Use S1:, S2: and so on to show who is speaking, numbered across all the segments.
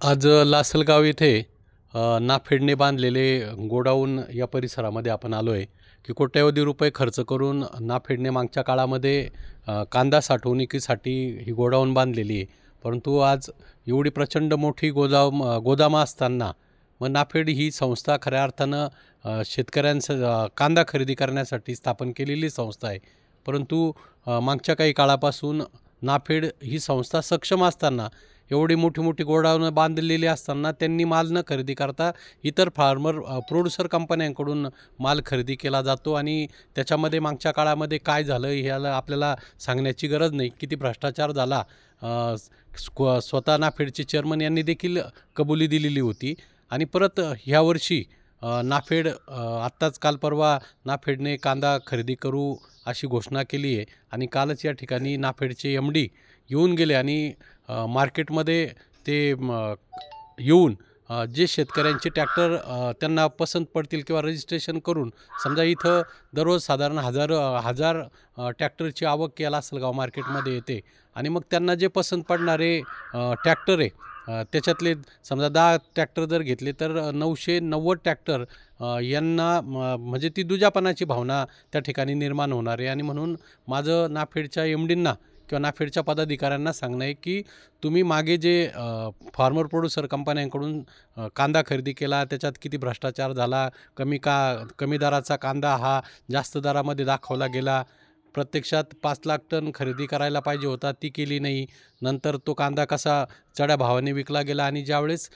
S1: आज लासलगाव येथे नाफेडने बांधलेले गोडाऊन या परिसरामध्ये आपण आलो आहे की कोट्यवधी रुपये खर्च करून नाफेडने मागच्या काळामध्ये कांदा साठवणुकीसाठी ही गोडाऊन बांधलेली आहे. परंतु आज एवढी प्रचंड मोठी गोदामं असताना मग नाफेड ही संस्था खऱ्या अर्थानं शेतकऱ्यांचं कांदा खरेदी करण्यासाठी स्थापन केलेली संस्था आहे. परंतु मागच्या काही काळापासून नाफेड ही संस्था सक्षम असताना एवढी मोठी मोठी गोडाऊन बांधलेली असताना त्यांनी माल न खरेदी करता इतर फार्मर प्रोड्युसर कंपन्यांकडून माल खरेदी केला जातो आणि त्याच्यामध्ये मागच्या काळामध्ये काय झालं ह्याला आपल्याला सांगण्याची गरज नाही. किती भ्रष्टाचार झाला स्वतः नाफेडचे चेअरमन यांनी देखील कबुली दिलेली होती. आणि परत ह्या वर्षी नाफेड आत्ताच काल परवा नाफेडने कांदा खरेदी करू अशी घोषणा केली आहे. आणि कालच या ठिकाणी नाफेडचे MD येऊन गेले आणि मार्केटमध्ये ते येऊन जे शेतकऱ्यांचे ट्रॅक्टर त्यांना पसंत पडतील किंवा रजिस्ट्रेशन करून, समजा इथं दररोज साधारण हजार ट्रॅक्टरची आवक या लासलगाव मार्केटमध्ये येते आणि मग त्यांना जे पसंत पडणारे ट्रॅक्टर आहे त्याच्यातले समजा 10 ट्रॅक्टर जर घेतले तर 990 ट्रॅक्टर यांना म्हणजे ती दुजापणाची भावना त्या ठिकाणी निर्माण होणार आहे. आणि म्हणून माझं नाफेडच्या MDंना किंवा नाफेडच्या पदाधिकाऱ्यांना सांगणं आहे की तुम्ही मागे जे फार्मर प्रोड्युसर कंपन्यांकडून कांदा खरेदी केला त्याच्यात किती भ्रष्टाचार झाला, कमी दराचा कांदा हा जास्त दरामध्ये दाखवला गेला, प्रत्यक्षात 5 लाख टन खरेदी करायला पाहिजे होता ती केली नाही, नंतर तो कांदा कसा चढ्या भावाने विकला गेला आणि ज्यावेळेस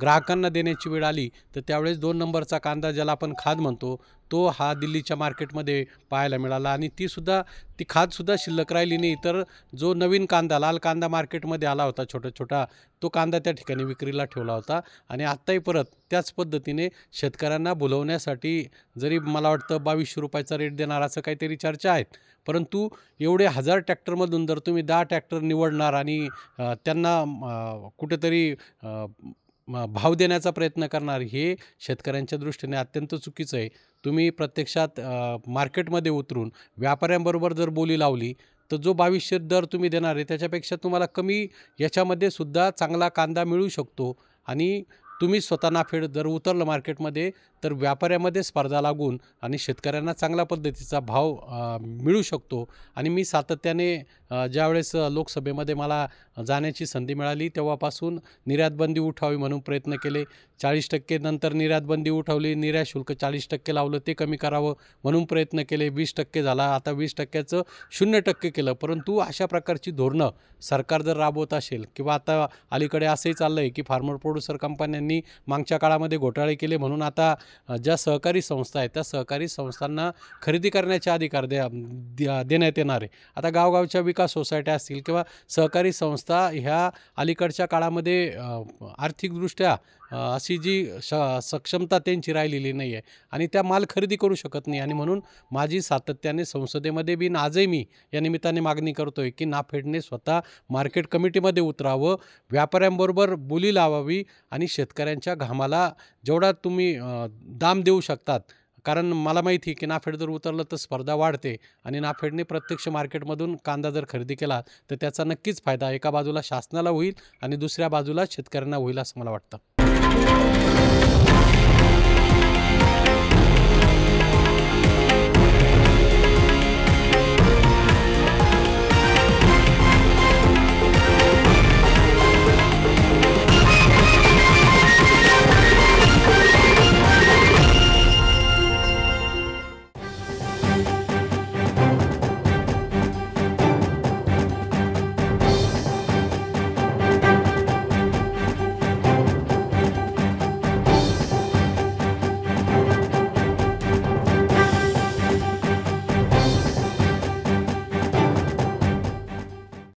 S1: ग्राहकांना देण्याची वेळ आली तर त्यावेळेस 2 नंबरचा कांदा ज्याला आपण खाद म्हणतो तो हा दिल्लीच्या मार्केटमध्ये पाहायला मिळाला आणि ती खादसुद्धा शिल्लक राहिली नाही. तर जो नवीन कांदा लाल कांदा मार्केटमध्ये आला होता छोटा तो कांदा त्या ठिकाणी विक्रीला ठेवला होता. आणि आत्ताही परत त्याच पद्धतीने शेतकऱ्यांना भुलवण्यासाठी जरी मला वाटतं 2200 रुपयाचा रेट देणार असं काहीतरी चर्चा आहेत, परंतु एवढे 1000 ट्रॅक्टरमधून जर तुम्ही 10 ट्रॅक्टर निवडणार आणि त्यांना कुठेतरी भाव देण्याचा प्रयत्न करणार, हे शेतकऱ्यांच्या दृष्टीने अत्यंत चुकीचं आहे. तुम्ही प्रत्यक्षात मार्केटमध्ये उतरून व्यापाऱ्यांबरोबर जर बोली लावली तर जो 2200 दर तुम्ही देणार आहे त्याच्यापेक्षा तुम्हाला कमी याच्यामध्ये सुद्धा चांगला कांदा मिळू शकतो. आणि तुम्ही स्वतः नाफेड जर उतरलं मार्केटमध्ये तर व्यापाऱ्यामध्ये स्पर्धा लागून आणि शेतकऱ्यांना चांगल्या पद्धतीचा भाव मिळू शकतो. आणि मी सातत्याने ज्यावेळेस लोकसभेमध्ये मला जाण्याची संधी मिळाली तेव्हापासून निर्यातबंदी उठावी म्हणून प्रयत्न केले. 40% नंतर निर्यातबंदी उठवली, निर्यात शुल्क 40% लावलं, ते कमी करावं म्हणून प्रयत्न केले, 20% झाला, आता 20%चं 0% केलं. परंतु अशा प्रकारची धोरणं सरकार जर राबवत असेल किंवा आता अलीकडे असंही चाललं आहे की फार्मर प्रोड्युसर कंपन्यांनी मागच्या काळामध्ये घोटाळे केले म्हणून आता ज्या सहकारी संस्था आहेत त्या सहकारी संस्थांना खरेदी करण्याचे अधिकार देण्यात येणार आहे. आता गावगावच्या विकास सोसायट्या असतील किंवा सहकारी संस्था ह्या अलीकडच्या काळामध्ये आर्थिकदृष्ट्या अशी जी सक्षमता त्यांची राहिलेली नाही आहे आणि त्या माल खरेदी करू शकत नाही. आणि म्हणून माझी सातत्याने संसदेमध्ये बी आजही मी या निमित्ताने मागणी करतो आहे की नाफेडने स्वतः मार्केट कमिटीमध्ये उतरावं, व्यापाऱ्यांबरोबर बोली लावावी आणि शेतकऱ्यांच्या घामाला जेवढा तुम्ही दाम देऊ शकतात, कारण मला माहिती आहे की नाफेड जर उतरलं तर स्पर्धा वाढते आणि नाफेडने प्रत्यक्ष मार्केटमधून कांदा जर खरेदी केला तर त्याचा नक्कीच फायदा एका बाजूला शासनाला होईल आणि दुसऱ्या बाजूला शेतकऱ्यांना होईल असं मला वाटतं.